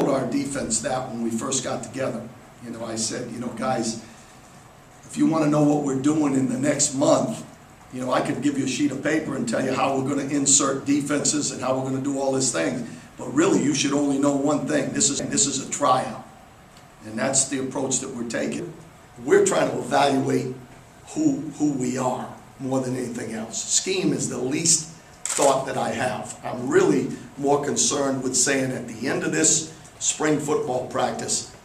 told our defense that when we first got together. You know, I said, you know, guys, if you want to know what we're doing in the next month, you know, I could give you a sheet of paper and tell you how we're going to insert defenses and how we're going to do all this thing. But really, you should only know one thing. This is a tryout. And that's the approach that we're taking. We're trying to evaluate who we are more than anything else. Scheme is the least thought that I have. I'm really more concerned with saying at the end of this spring football practice,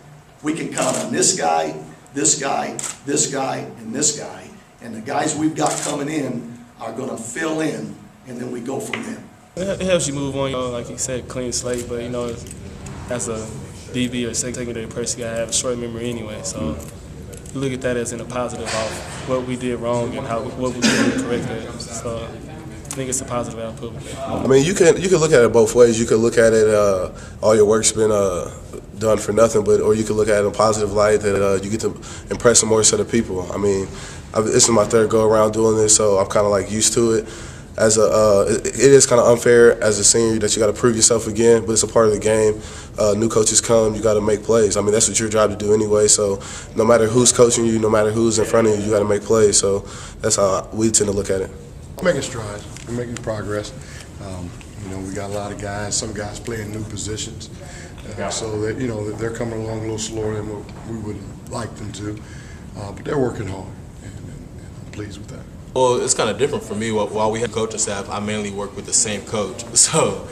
we can count on this guy, this guy, this guy, and this guy. And the guys we've got coming in are going to fill in, and then we go from there. It helps you move on, you know, like you said, clean slate, but, you know, as a DB or secondary person, you got to have a short memory anyway. So you look at that as in a positive of what we did wrong and what we did correctly. So I think it's a positive output. I mean, you can look at it both ways. You can look at it, all your work's been done for nothing, or you can look at it in a positive light that you get to impress a more set of people. I mean, this is my third go around doing this, so I'm kind of like used to it. It is kind of unfair as a senior that you got to prove yourself again, but it's a part of the game. New coaches come, you got to make plays. I mean, that's what your job to do anyway. So no matter who's coaching you, no matter who's in front of you, you got to make plays. So that's how we tend to look at it. We're making strides. We're making progress. You know, we got a lot of guys. Some guys playing new positions, so that, you know, they're coming along a little slower than what we would like them to. But they're working hard, and I'm pleased with that. Well, it's kind of different for me. While we have coaching staff, I mainly work with the same coach. So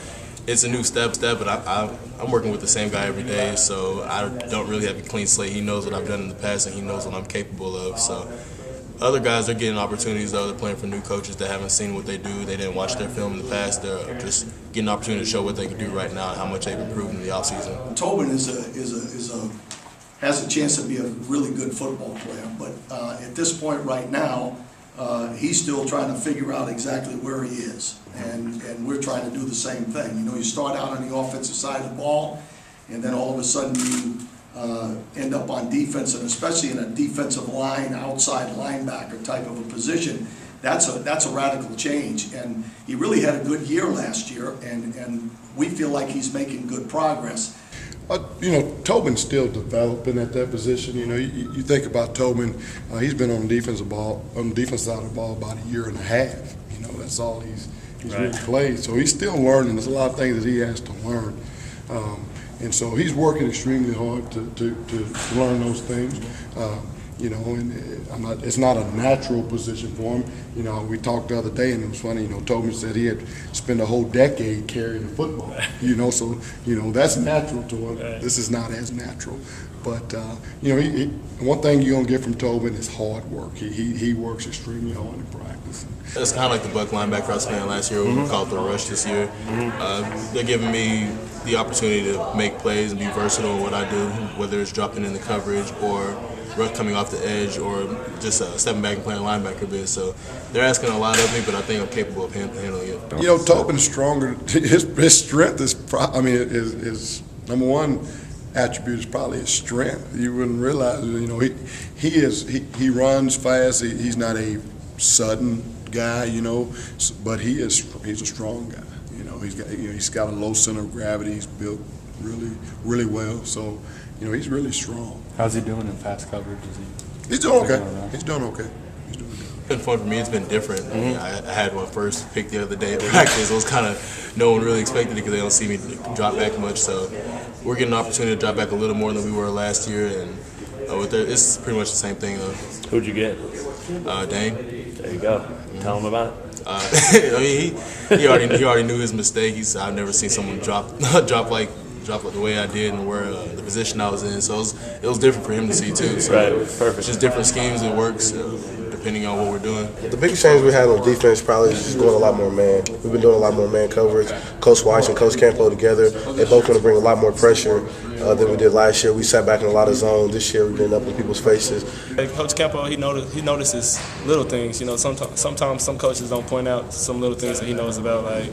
it's a new step, but I'm working with the same guy every day, so I don't really have a clean slate. He knows what I've done in the past, and he knows what I'm capable of. So other guys are getting opportunities, though. They're playing for new coaches that haven't seen what they do. They didn't watch their film in the past. They're just getting an opportunity to show what they can do right now and how much they've improved in the offseason. Toben has a chance to be a really good football player, but at this point right now, he's still trying to figure out exactly where he is, and we're trying to do the same thing. You know, you start out on the offensive side of the ball, and then all of a sudden you end up on defense, and especially in a defensive line, outside linebacker type of a position. That's a radical change, and he really had a good year last year, and we feel like he's making good progress. You know, Toben's still developing at that position. You know, you think about Toben, he's been on the defensive side of the ball about a year and a half. You know, that's all he's really played. So he's still learning. There's a lot of things that he has to learn. And so he's working extremely hard to learn those things. You know, and it's not a natural position for him. You know, we talked the other day, and it was funny. You know, Toben said he had spent a whole decade carrying the football. You know, so you know that's natural to him. This is not as natural. But you know, one thing you're gonna get from Toben is hard work. He works extremely hard in practice. It's kind of like the buck linebacker I was playing last year. We called the rush this year. They're giving me the opportunity to make plays and be versatile in what I do, whether it's dropping in the coverage or coming off the edge, or just stepping back and playing linebacker bit. So they're asking a lot of me, but I think I'm capable of handling it. You know, Toben's stronger. His strength is, his number one attribute is probably his strength. You wouldn't realize, you know, he runs fast. He's not a sudden guy, you know, but he's a strong guy. You know, he's got a low center of gravity. He's built really well. So, you know, he's really strong. How's he doing in pass coverage? He's doing okay. He's doing okay. It's been fun for me. It's been different. I had one first pick the other day at practice. It was kind of, no one really expected it because they don't see me drop back much. So we're getting an opportunity to drop back a little more than we were last year, and it's pretty much the same thing. Who'd you get? Dane. There you go. Tell him about it. I mean, he already knew his mistake. I've never seen someone drop like the way I did and where the position I was in. So it was different for him to see too. So right, perfect. Just different schemes. It works depending on what we're doing. The biggest change we had on defense probably is just going a lot more man. We've been doing a lot more man coverage. Coach Wyatt and Coach Campo together, they both want to bring a lot more pressure than we did last year. We sat back in a lot of zone. This year we're getting up in people's faces. Coach Campo, he notices little things. You know, sometimes some coaches don't point out some little things that he knows about, like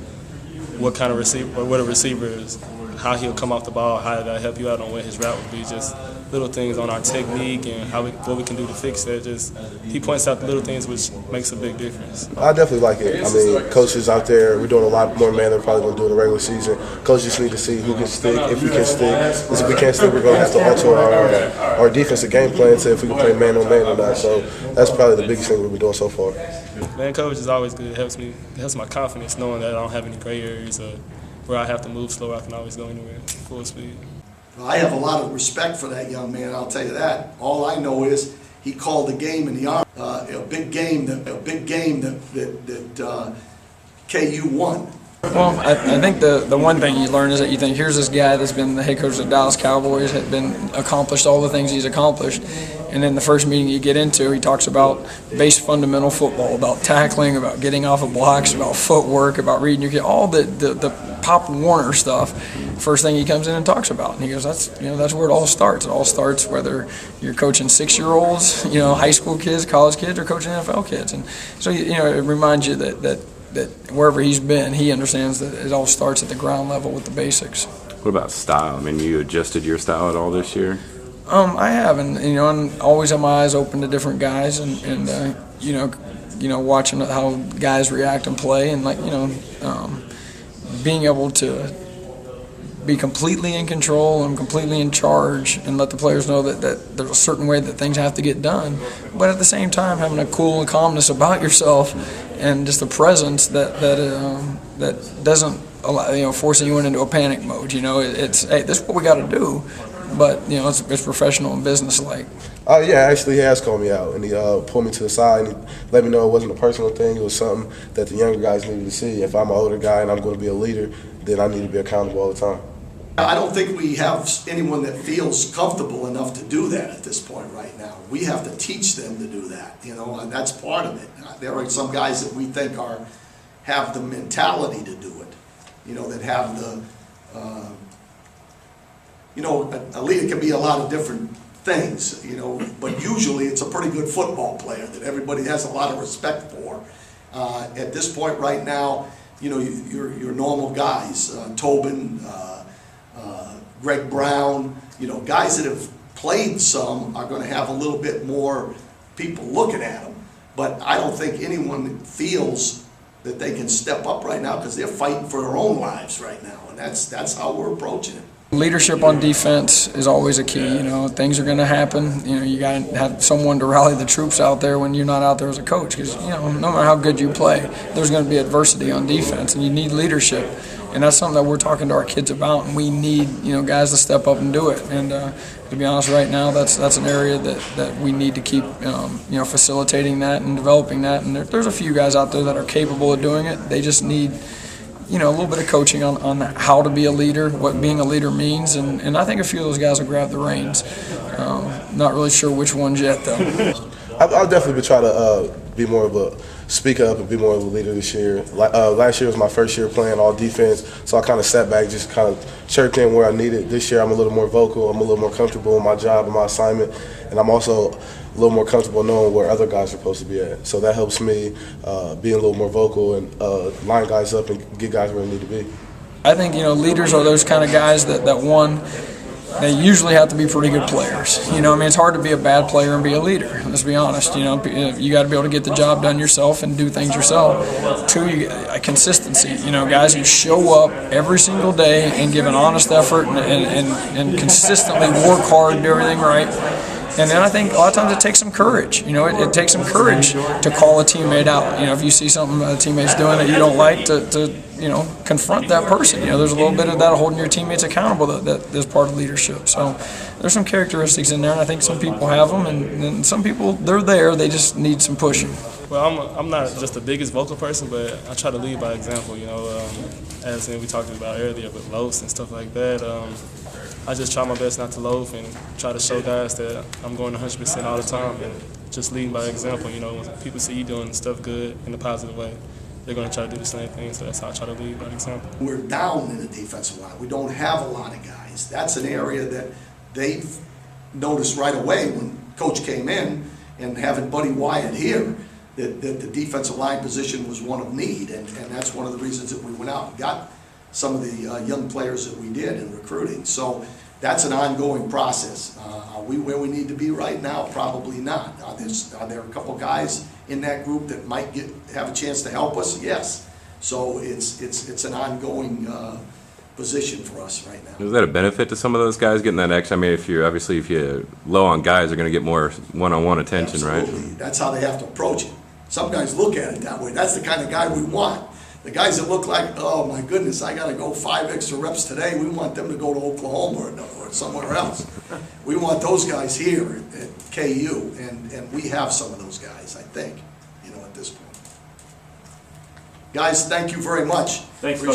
what kind of receiver or what a receiver is. how he'll come off the ball, how did I help you out on what his route would be, just little things on our technique and what we can do to fix that. Just he points out the little things which makes a big difference. I definitely like it. I mean, coaches out there, we're doing a lot more man than probably going to do in the regular season. Coaches just need to see who can stick, if we can stick. Because if we can't stick, we're going to have to alter our defensive game plan to if we can play man on man or not. So that's probably the biggest thing we've been doing so far. Man coverage is always good. It helps my confidence knowing that I don't have any gray areas or where I have to move slower. I can always go anywhere full speed. I have a lot of respect for that young man, I'll tell you that. All I know is he called the game in the Army, a big game that KU won. Well, I think the one thing you learn is that you think, here's this guy that's been the head coach of the Dallas Cowboys, had been accomplished all the things he's accomplished, and then the first meeting you get into, he talks about base fundamental football, about tackling, about getting off of blocks, about footwork, about reading your kid, all the Pop Warner stuff. First thing he comes in and talks about, and he goes, that's where it all starts. It all starts whether you're coaching 6-year-olds, high school kids, college kids, or coaching NFL kids, and so it reminds you that wherever he's been, he understands that it all starts at the ground level with the basics. What about style? I mean, you adjusted your style at all this year? I have, and I always have my eyes open to different guys, and watching how guys react and play, and being able to be completely in control and completely in charge, and let the players know that there's a certain way that things have to get done, but at the same time having a cool and calmness about yourself, and just a presence that doesn't allow, forcing you into a panic mode. It's, hey, this is what we got to do, but it's professional and business-like. Yeah, actually he has called me out, and he pulled me to the side and he let me know it wasn't a personal thing. It was something that the younger guys needed to see. If I'm an older guy and I'm going to be a leader, then I need to be accountable all the time. I don't think we have anyone that feels comfortable enough to do that at this point right now. We have to teach them to do that, and that's part of it. There are some guys that we think have the mentality to do it, that have the, a leader can be a lot of different things, but usually it's a pretty good football player that everybody has a lot of respect for. At this point right now, your normal guys, Toben, Gregg Brown, guys that have played some are going to have a little bit more people looking at them. But I don't think anyone feels that they can step up right now because they're fighting for their own lives right now, and that's how we're approaching it. Leadership on defense is always a key. Things are going to happen. You got to have someone to rally the troops out there when you're not out there as a coach, because no matter how good you play, there's going to be adversity on defense, and you need leadership. And that's something that we're talking to our kids about, and we need guys to step up and do it. And to be honest, right now that's an area that we need to keep facilitating that and developing that. And there's a few guys out there that are capable of doing it. They just need a little bit of coaching on how to be a leader, what being a leader means, and I think a few of those guys will grab the reins. Not really sure which ones yet, though. I'll definitely try to be more of a speak up and be more of a leader this year. Last year was my first year playing all defense, so I kind of sat back, just kind of chirped in where I needed. This year I'm a little more vocal, I'm a little more comfortable in my job and my assignment, and I'm also a little more comfortable knowing where other guys are supposed to be at. So that helps me be a little more vocal and line guys up and get guys where they need to be. I think leaders are those kind of guys that they usually have to be pretty good players. It's hard to be a bad player and be a leader. Let's be honest. You got to be able to get the job done yourself and do things yourself. Two, consistency. Guys who show up every single day and give an honest effort and consistently work hard, do everything right. And then I think a lot of times it takes some courage. It takes some courage to call a teammate out. If you see something a teammate's doing that you don't like, to confront that person. There's a little bit of that holding your teammates accountable that's part of leadership. So there's some characteristics in there, and I think some people have them, and some people, they're there, they just need some pushing. Well, I'm not just the biggest vocal person, but I try to lead by example, as we talked about earlier with loafs and stuff like that. I just try my best not to loaf and try to show guys that I'm going 100% all the time and just leading by example. When people see you doing stuff good in a positive way, they're going to try to do the same thing, so that's how I try to lead by example. We're down in the defensive line. We don't have a lot of guys. That's an area that they've noticed right away when Coach came in, and having Buddy Wyatt here, that the defensive line position was one of need, and that's one of the reasons that we went out and got some of the young players that we did in recruiting. So that's an ongoing process. Are we where we need to be right now? Probably not. Are there a couple guys in that group that might have a chance to help us? Yes. So it's an ongoing position for us right now. Is that a benefit to some of those guys getting that action? I mean, if you're low on guys, they're going to get more one-on-one attention, Absolutely. right? That's how they have to approach it. Some guys look at it that way. That's the kind of guy we want. The guys that look like, oh my goodness, I got to go 5 extra reps today, we want them to go to Oklahoma or somewhere else. We want those guys here at KU, and we have some of those guys, I think, at this point. Guys, thank you very much. Thanks, Coach.